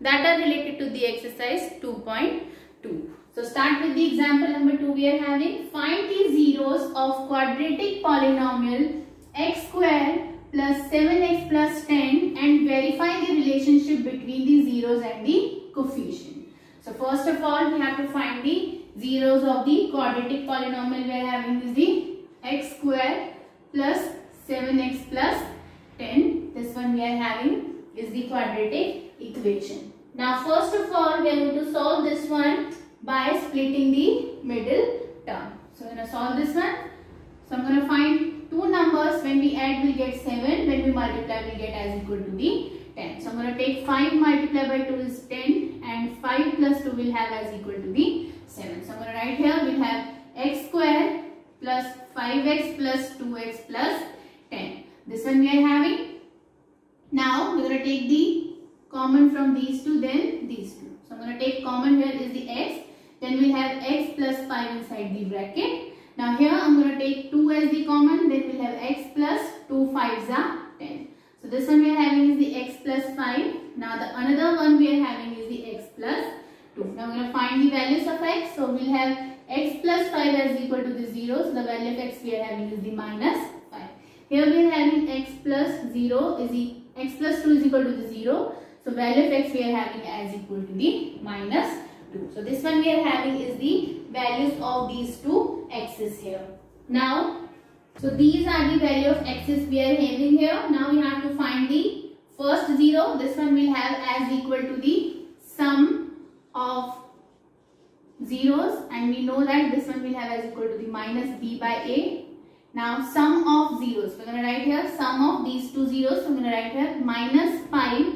that are related to the exercise 2.2. So start with the example number 2. We are having find the zeros of quadratic polynomial x square plus 7x plus 10 and verify the relationship between the zeros and the coefficient. So first of all, we have to find the zeros of the quadratic polynomial. We are having is the x square plus 7x plus 10. This one we are having is the quadratic equation. Now first of all, we are going to solve this one by splitting the middle term. So we are going to solve this one. So I am going to find two numbers. When we add, we will get 7. When we multiply, we will get as equal to the 10. So I am going to take 5 multiplied by 2 is 10 and 5 plus 2 will have as equal to the 7. So I am going to write here, we will have x square plus 5x plus 2x plus 10. This one we are having. Now we are going to take the common from these two, then these two. So I am going to take common here is the x. Then we will have x plus 5 inside the bracket. Now here I am going to take 2 as the common. Then we will have x plus 2 5s are 10. So this one we are having is the x plus 5. Now the another one we are having is the x plus 2. Now we are going to find the values of x. So we will have x plus 5 as equal to the 0. So the value of x we are having is the minus 5. Here we are having x plus 0 is the x plus 2 is equal to the 0. So value of x we are having as equal to the minus 2. So this one we are having is the values of these two x's here. Now, so these are the value of x's we are having here. Now we have to find the first 0. This one will have as equal to the sum of zeros, and we know that this one will have as equal to the minus b by a. Now sum of zeros, we are going to write here sum of these two zeros. So we are going to write here minus 5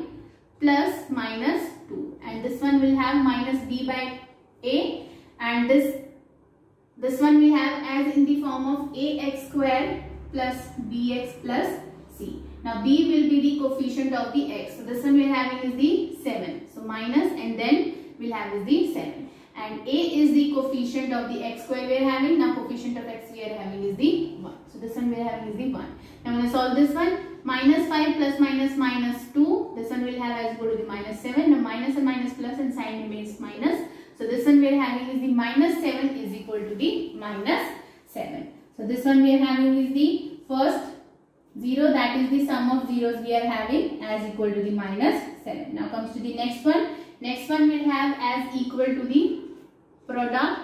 plus minus 2, and this one will have minus b by a, and this one we have as in the form of ax square plus bx plus c. Now b will be the coefficient of the x. So this one we are having is the 7. So minus and then we will have is the 7. And a is the coefficient of the x square we are having. Now coefficient of x we are having is the 1. So this one we are having is the 1. Now I am going to solve this one. Minus 5 plus minus 2. This one will have as equal to the minus 7. Now minus and minus plus and sign remains minus. So this one we are having is the minus 7 is equal to the minus 7. So this one we are having is the first 0, that is the sum of zeros we are having as equal to the minus 7. Now comes to the next one. Next one will have as equal to the product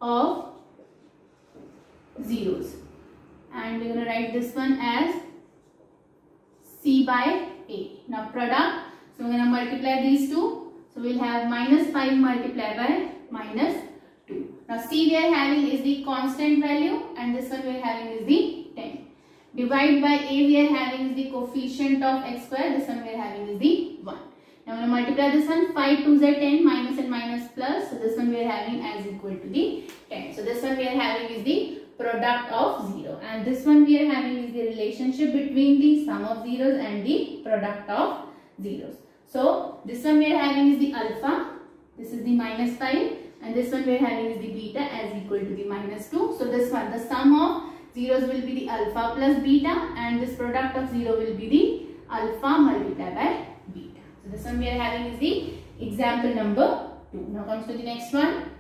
of zeros. And we are going to write this one as c by a. Now product, so we are going to multiply these two. So we will have minus 5 multiplied by minus 2. Now c we are having is the constant value, and this one we are having is the 10. Divide by a we are having is the coefficient of x square. This one we are having is the 1. Now I am going to multiply this one. 5 2s are 10, minus and minus plus. So this one we are having as equal to the 10. So this one we are having is the product of 0, and this one we are having is the relationship between the sum of zeros and the product of zeros. So this one we are having is the alpha, this is the minus 5, and this one we are having is the beta as equal to the minus 2. So this one, the sum of zeros will be the alpha plus beta, and this product of 0 will be the alpha multiplied by beta. So this one we are having is the example number 2. Now comes to the next one.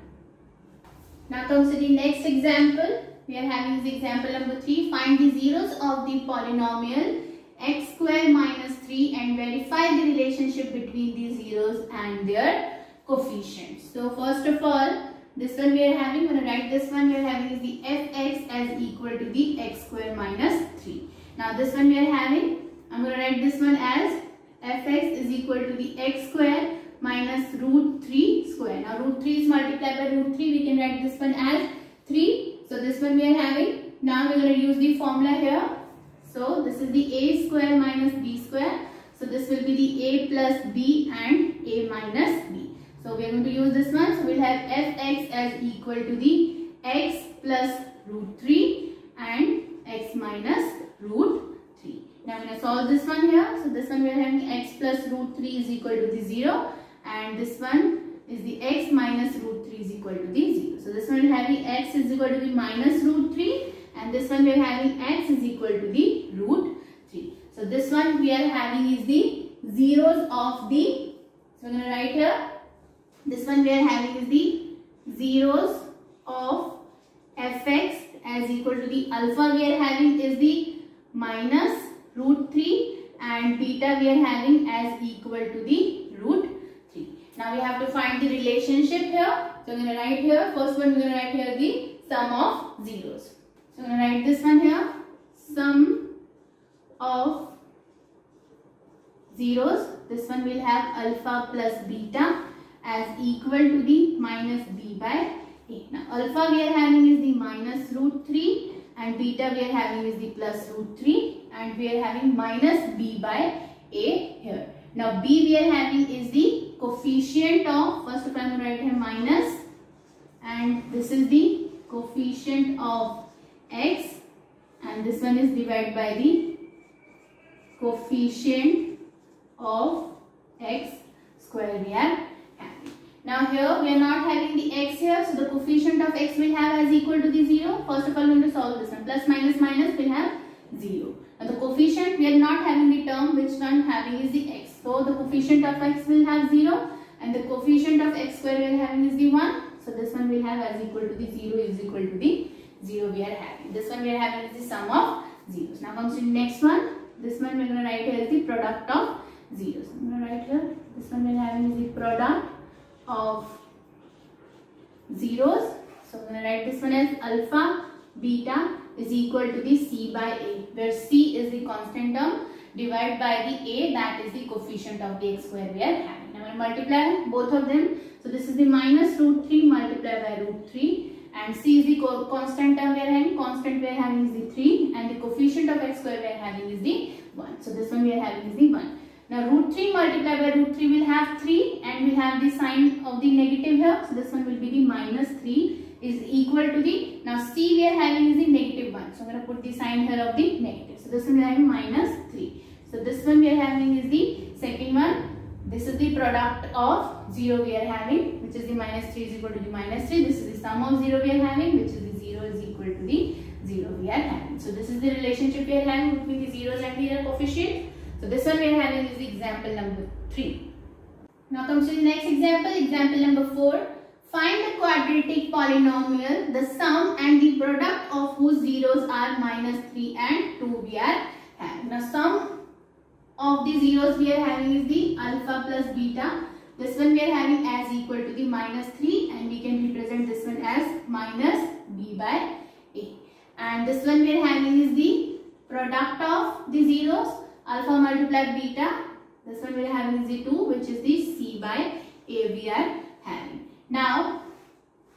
Now comes to the next example. We are having the example number 3. Find the zeros of the polynomial x square minus 3 and verify the relationship between the zeros and their coefficients. So first of all, this one we are having, when I write this one, we are having is the fx as equal to the x square minus 3. Now this one we are having, I am going to write this one as fx is equal to the x square minus root 3 square. Now root 3 is multiplied by root 3, we can write this one as 3. So this one we are having. Now we are going to use the formula here. So this is the a square minus b square. So this will be the a plus b and a minus b. So we are going to use this one. So we will have fx as equal to the x plus root 3 and x minus root 3. Now we are going to solve this one here. So this one we are having x plus root 3 is equal to the 0, and this one is the x minus root 3 is equal to the 0. So this one we are having x is equal to the minus root 3, and this one we are having x is equal to the root 3. So this one we are having is the zeros of the, so So I'm going to write here, this one we are having is the zeros of fx as equal to the alpha we are having is the minus root 3 and beta we are having as equal to the root 3. Now we have to find the relationship here. So I'm going to write here, first one we are going to write here the sum of zeros. So I'm going to write this one here, sum of zeros. This one will have alpha plus beta as equal to the minus b by a. Now alpha we are having is the minus root 3 and beta we are having is the plus root 3 and we are having minus b by a here. Now b we are having is the coefficient of, first of all I am going to write here minus, and this is the coefficient of x and this one is divided by the coefficient of x square we are having. Now here we are not having the x here, so the coefficient of x will have as equal to the 0. First of all we are going to solve this one. Plus minus minus will have 0. Now the coefficient we are not having the term, which one having is the x. So the coefficient of x will have 0 and the coefficient of x square we are having is the 1. So this one will have as equal to the 0 is equal to the 0 we are having. This one we are having is the sum of zeros. Now comes to the next one. This one we are going to write here is the product of zeros. I am going to write here, this one we are having is the product of zeros. So I am going to write this one as alpha beta is equal to the c by a, where c is the constant term divided by the a, that is the coefficient of the x square we are having. Now I will multiply both of them. So this is the minus root 3 multiplied by root 3 and c is the constant term we are having, constant we are having is the 3 and the coefficient of x square we are having is the 1. So this one we are having is the 1. Now root 3 multiplied by root 3 will have 3 and will have the sign of the negative here. So this one will be the minus 3 is equal to the, now c we are having is the negative 1. So I'm going to put the sign here of the negative. So this one we are having minus 3. So this one we are having is the second one. This is the product of 0 we are having, which is the minus 3 is equal to the minus 3. This is the sum of 0 we are having, which is the 0 is equal to the 0 we are having. So this is the relationship we are having between the zeros and the coefficient. So this one we are having is the example number 3. Now comes to the next example, example number 4. Find the quadratic polynomial, the sum and the product of whose zeros are minus 3 and 2 we are having. Now sum of the zeros we are having is the alpha plus beta. This one we are having as equal to the minus 3 and we can represent this one as minus b by a. And this one we are having is the product of the zeros, alpha multiplied beta. This one we are having is the 2, which is the c by a we are having. Now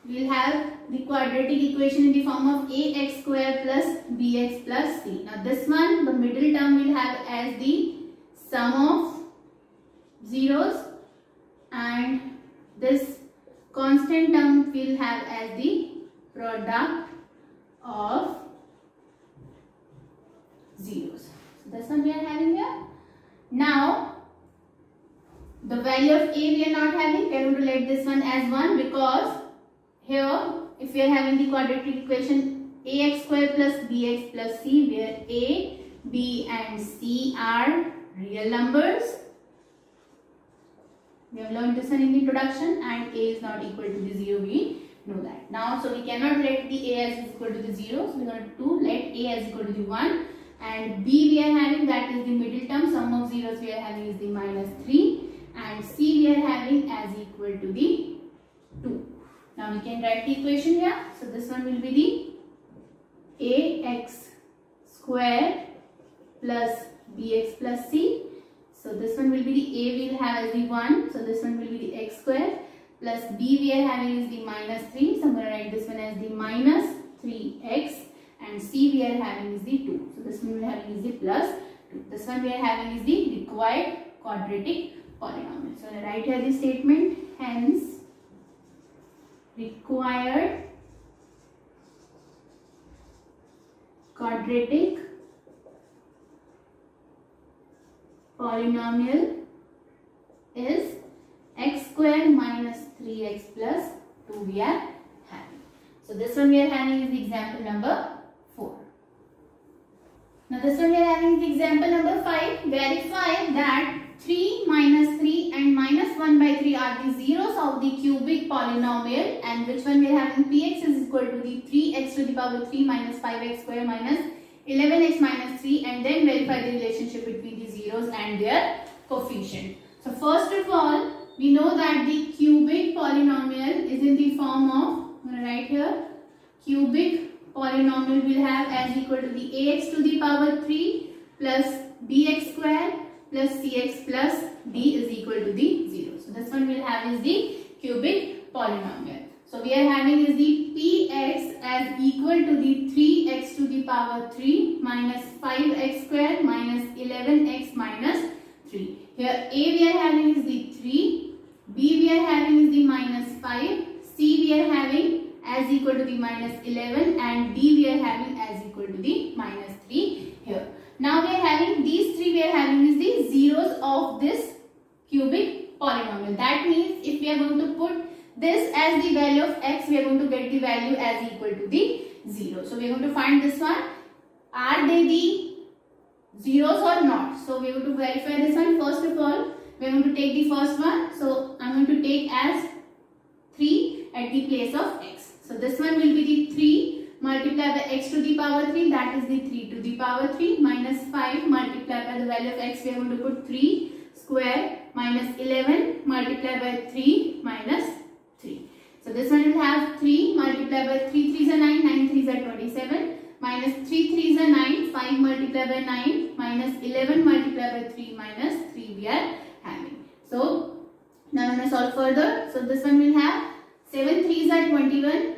we will have the quadratic equation in the form of ax square plus bx plus c. Now this one, the middle term will have as the sum of zeros and this constant term will have as the product of zeros. So this one we are having here. Now the value of a we are not having. We are going to let this one as 1 because here if we are having the quadratic equation ax square plus bx plus c, where a, b and c are real numbers. We have learned this one in the introduction, and a is not equal to the 0, we know that. Now so we cannot let the a as equal to the 0, so we are going to let a as equal to the 1 and b we are having, that is the middle term, sum of zeros we are having is the minus 3 and c we are having as equal to the 2. Now we can write the equation here. So this one will be the ax square plus bx plus c. So this one will be the a will have as the 1. So this one will be the x square plus b we are having is the minus 3. So I'm going to write this one as the minus 3x and c we are having is the 2. So this one we are having is the plus 2. This one we are having is the required quadratic polynomial. So I write here the statement, hence required quadratic polynomial is x square minus 3x plus 2 we are having. So this one we are having is the example number 4. Now this one we are having is the example number 5. Verify that 3 minus 3 and minus 1 by 3 are the zeros of the cubic polynomial, and which one we are having? Px is equal to the 3x to the power 3 minus 5x square minus 11x minus 3, and then verify the relationship between the zeros and their coefficient. So first of all, we know that the cubic polynomial is in the form of, I'm going to write here, cubic polynomial will have as equal to the ax to the power 3 plus bx square plus cx plus d is equal to the 0. So this one will have is the cubic polynomial. So we are having is the px as equal to the 3x to the power 3 minus 5x square minus 11x minus 3. Here a we are having is the 3, b we are having is the minus 5, c we are having as equal to the minus 11, and d we are having as equal to the minus 3 here. Now we are having these three, we are having is the zeros of this cubic polynomial. That means if we are going to put this as the value of x, we are going to get the value as equal to the 0. So we are going to find this one. Are they the zeros or not? So we are going to verify this one. First of all, we are going to take the first one. So I am going to take as 3 at the place of x. So this one will be the 3 multiplied by x to the power 3, that is the 3 to the power 3 minus 5 multiplied by the value of x, we are going to put 3 square minus 11 multiplied by 3 minus 3. So this one will have 3 multiplied by 3 3s are 9, 9 3s are 27 minus 3 3s are 9, 5 multiplied by 9 minus 11 multiplied by 3 minus 3 we are having. So now I'm going to solve further. So this one will have 7 3s are 21,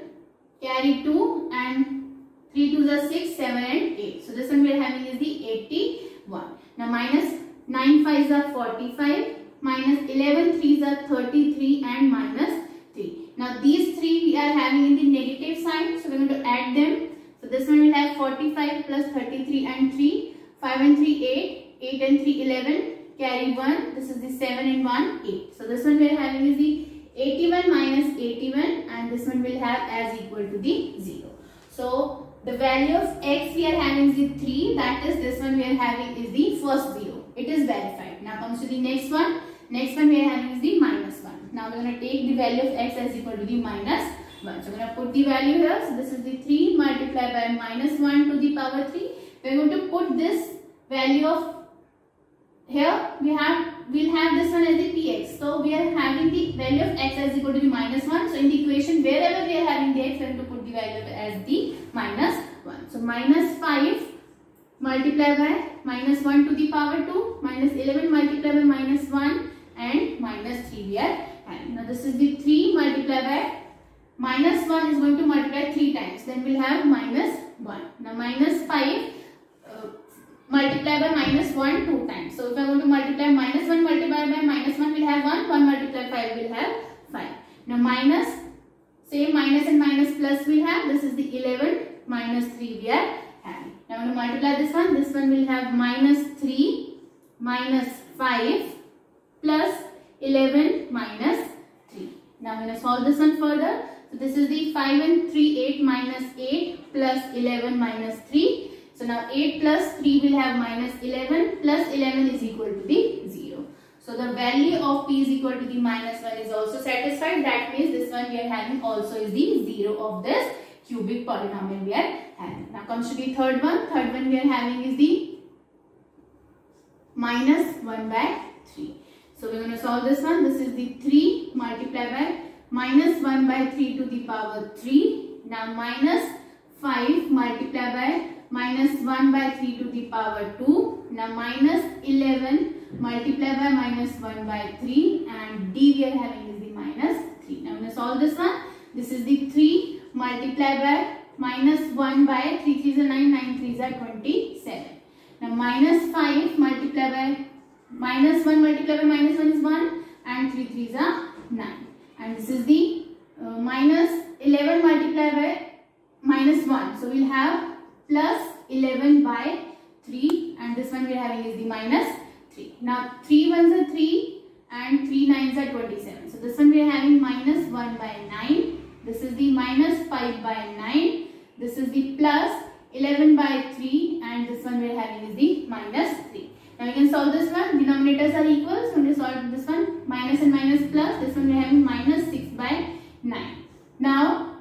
carry 2, and 3 2s are 6, 7 and 8. So this one we are having is the 81. Now minus 9 5s are 45, minus 11 3s are 33 and minus 3. Now these three we are having in the negative sign, so we are going to add them. So this one will have 45 plus 33 and 3, 5 and 3 8, 8 and 3 11, carry 1, this is the 7 and 1 8. So this one we are having is the 81 minus 81, and this one will have as equal to the 0. So the value of x we are having is the 3, that is this one we are having is the first 0. It is verified. Now comes to the next one. Next one we are having is the minus 1. Now we are going to take the value of x as equal to the minus 1. So we are going to put the value here. So this is the 3 multiplied by minus 1 to the power 3. We are going to put this value of here we'll have this one as the px. So we are having the value of x as equal to the minus 1. So in the equation wherever we are having the x, we are going to put the value as the minus 1. So minus 5 multiplied by minus 1 to the power 2, minus 11 multiplied by minus 1, and minus 3 we are having. Now this is the 3 multiplied by minus 1 is going to multiply 3 times. Then we'll have minus 1. Now minus 5 multiply by minus 1 2 times. So if I want to multiply minus 1 multiplied by minus 1 will have 1, 1 multiplied 5 will have 5. Now minus, same minus and minus plus we have, this is the 11 minus 3 we are having. Now I'm going to multiply this one will have minus 3 minus 5 plus 11 minus 3. Now I'm going to solve this one further. So this is the 5 and 3 8 minus 8 plus 11 minus 3. So now 8 plus 3 will have minus 11 plus 11 is equal to the 0. So the value of p is equal to the minus 1 is also satisfied. That means this one we are having also is the 0 of this cubic polynomial we are having. Now comes to the third one. Third one we are having is the minus 1 by 3. So we are going to solve this one. This is the 3 multiplied by minus 1 by 3 to the power 3. Now minus 5 multiplied by minus 1 by 3 to the power 2. Now minus 11 multiplied by minus 1 by 3, and d we are having is the minus 3. Now I'm going to solve this one. This is the 3 multiplied by minus 1 by 3 3s are 9, 9 3s are 27. Now minus 5 multiplied by minus 1 multiplied by minus 1 is 1, and 3 3s are 9. And this is the minus 11 multiplied by minus 1. So we'll have plus 11 by 3, and this one we are having is the minus 3. Now 3 1s are 3 and 3 9s are 27. So this one we are having minus 1 by 9. This is the minus 5 by 9. This is the plus 11 by 3, and this one we are having is the minus 3. Now we can solve this one. Denominators are equal. So we will solve this one. Minus and minus plus. This one we are having minus 6 by 9. Now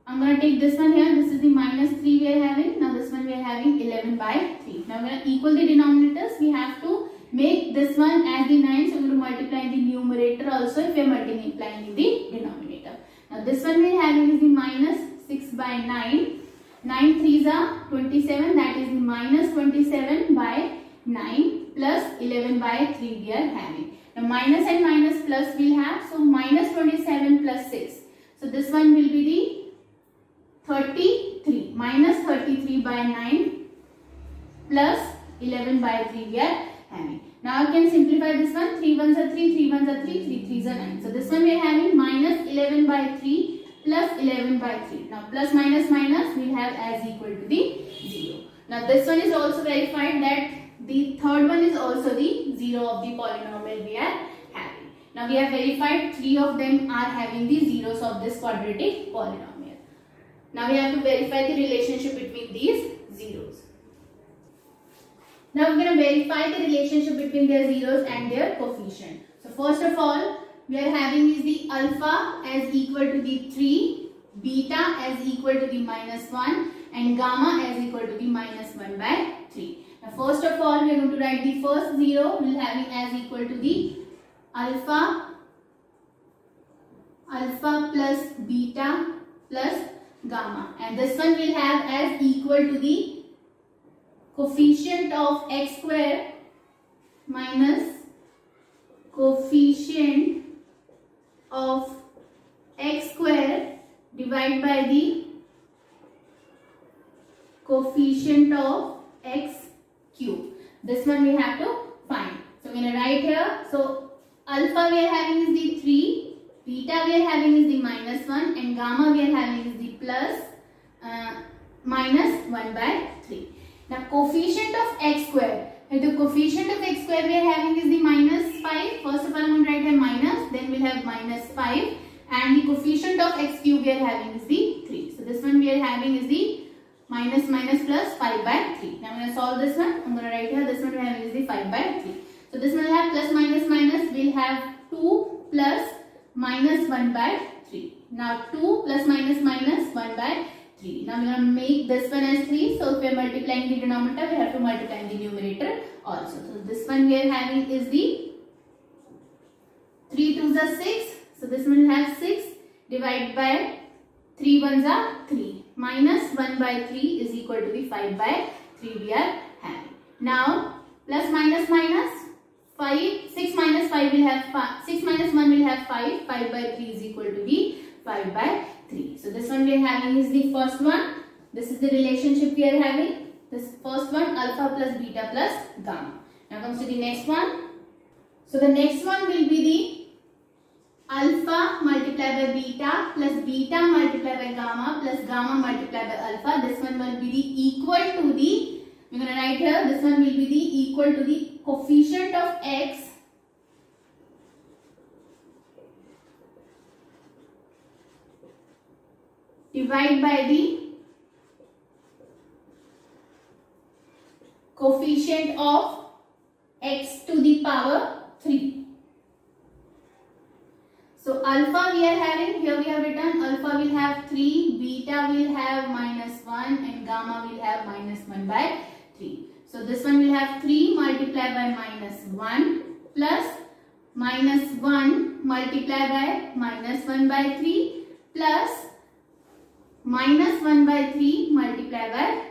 I'm going to take this one here. This is the minus 3 we are having. Now this one we are having 11 by 3. Now we are going to equal the denominators. We have to make this one as the 9. So we are going to multiply in the numerator also if we are multiplying in the denominator. Now this one we are having is the minus 6 by 9. 9 3s are 27. That is the minus 27 by 9 plus 11 by 3 we are having. Now minus and minus plus we will have. So minus 27 plus 6. So this one will be the 33. Minus 33 by 9 plus 11 by 3 we are having. Now I can simplify this one. 3 1s are 3, 3 1s are 3, 3 3s are 9. So this one we are having minus 11 by 3 plus 11 by 3. Now plus minus minus we will have as equal to the 0. Now this one is also verified that the third one is also the 0 of the polynomial we are having. Now we have verified 3 of them are having the zeros of this quadratic polynomial. Now we have to verify the relationship between these zeros. Now we are going to verify the relationship between their zeros and their coefficient. So first of all, we are having is the alpha as equal to the 3, beta as equal to the minus 1 and gamma as equal to the minus 1 by 3. Now first of all, we are going to write the first 0. We will having as equal to the alpha plus beta plus gamma, and this one will have as equal to the coefficient of x square minus coefficient of x square divided by the coefficient of x cube. This one we have to find. So we are going to write here. So alpha we are having is the 3, beta we are having is the minus 1 and gamma we are having is the plus minus 1 by 3. Now coefficient of x square. The coefficient of x square we are having is the minus 5. First of all I am going to write here minus, then we will have minus 5, and the coefficient of x cube we are having is the 3. So this one we are having is the minus minus plus 5 by 3. Now I am going to solve this one. I am going to write here this one we are having is the 5 by 3. So this one will have plus minus minus, we will have 2 plus minus 1 by 3. Now 2 plus minus minus 1 by 3. Now we are going to make this one as 3. So if we are multiplying the denominator, we have to multiply the numerator also. So this one we are having is the 3 2s are 6. So this one will have 6 divided by 3 1s are 3. Minus 1 by 3 is equal to the 5 by 3 we are having. Now plus minus minus 5, 6 minus 5 will have 5, 6 minus 1 will have 5, 5 by 3 is equal to the 5 by 3. So this one we are having is the first one. This is the relationship we are having. This first one alpha plus beta plus gamma. Now comes to the next one. So the next one will be the alpha multiplied by beta plus beta multiplied by gamma plus gamma multiplied by alpha. This one will be the equal to the, we are going to write here, this one will be the equal to the coefficient of x divided by the coefficient of x to the power 3. So alpha we are having, here we have written alpha will have 3, beta will have minus 1 and gamma will have minus 1 by 3. So this one will have 3 multiplied by minus 1 plus minus 1 multiplied by minus 1 by 3 plus minus 1 by 3 multiplied by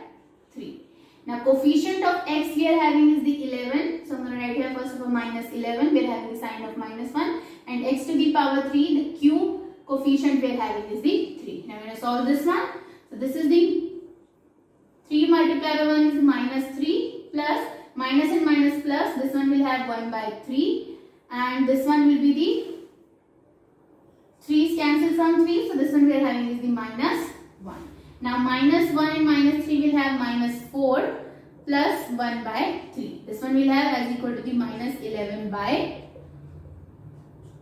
3. Now coefficient of x we are having is the 11. So I am going to write here first of all minus 11. We are having the sign of minus 1. And x to the power 3, the cube coefficient we are having is the 3. Now we are going to solve this one. So this is the 3 multiplied by 1 is minus 3 plus minus and minus plus. This one will have 1 by 3. And this one will be the 3's cancel from 3. So this one we are having is the minus 1. Now minus 1 and minus 3 will have minus 4 plus 1 by 3. This one will have as equal to the minus 11 by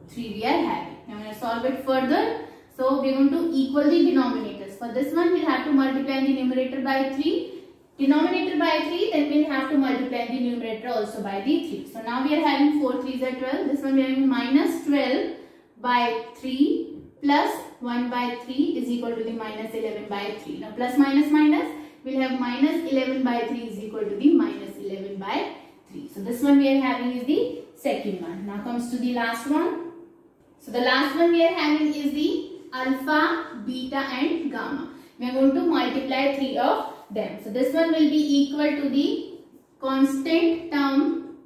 3 we are having. Now we are going to solve it further. So we are going to equal the denominators. For this one we will have to multiply the numerator by 3. denominator by 3, then we'll have to multiply the numerator also by the 3. So now we are having 4 3s are 12. This one we are having minus 12 by 3 plus 1 by 3 is equal to the minus 11 by 3. Now plus minus minus, we'll have minus 11 by 3 is equal to the minus 11 by 3. So this one we are having is the second one. Now comes to the last one. So the last one we are having is the alpha, beta and gamma. We are going to multiply 3 of them. So this one will be equal to the constant term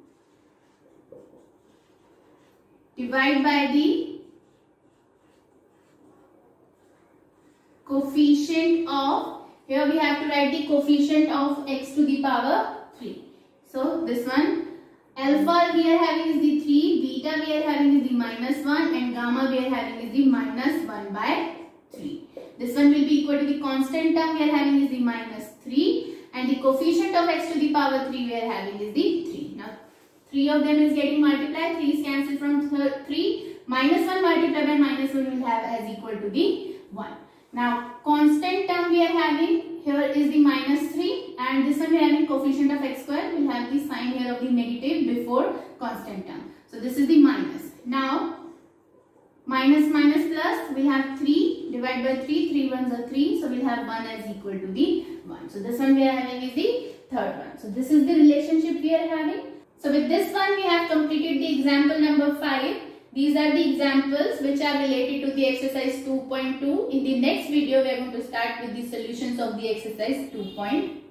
divided by the coefficient of, here we have to write the coefficient of x to the power 3. So this one, alpha we are having is the 3, beta we are having is the minus 1 and gamma we are having is the minus 1 by 3. This one will be equal to the constant term we are having is the minus 3 and the coefficient of x to the power 3 we are having is the 3. Now 3 of them is getting multiplied, 3 is cancelled from 3, minus 1 multiplied by minus 1 will have as equal to the 1. Now constant term we are having, here is the minus 3 and this one we are having coefficient of x square, we will have the sign here of the negative before constant term. So this is the minus. Now minus minus plus, we have 3 divided by 3, 3 ones are 3, so we will have 1 as equal to the 1. So this one we are having is the third one. So this is the relationship we are having. So with this one we have completed the example number 5. These are the examples which are related to the exercise 2.2. In the next video we are going to start with the solutions of the exercise 2.3.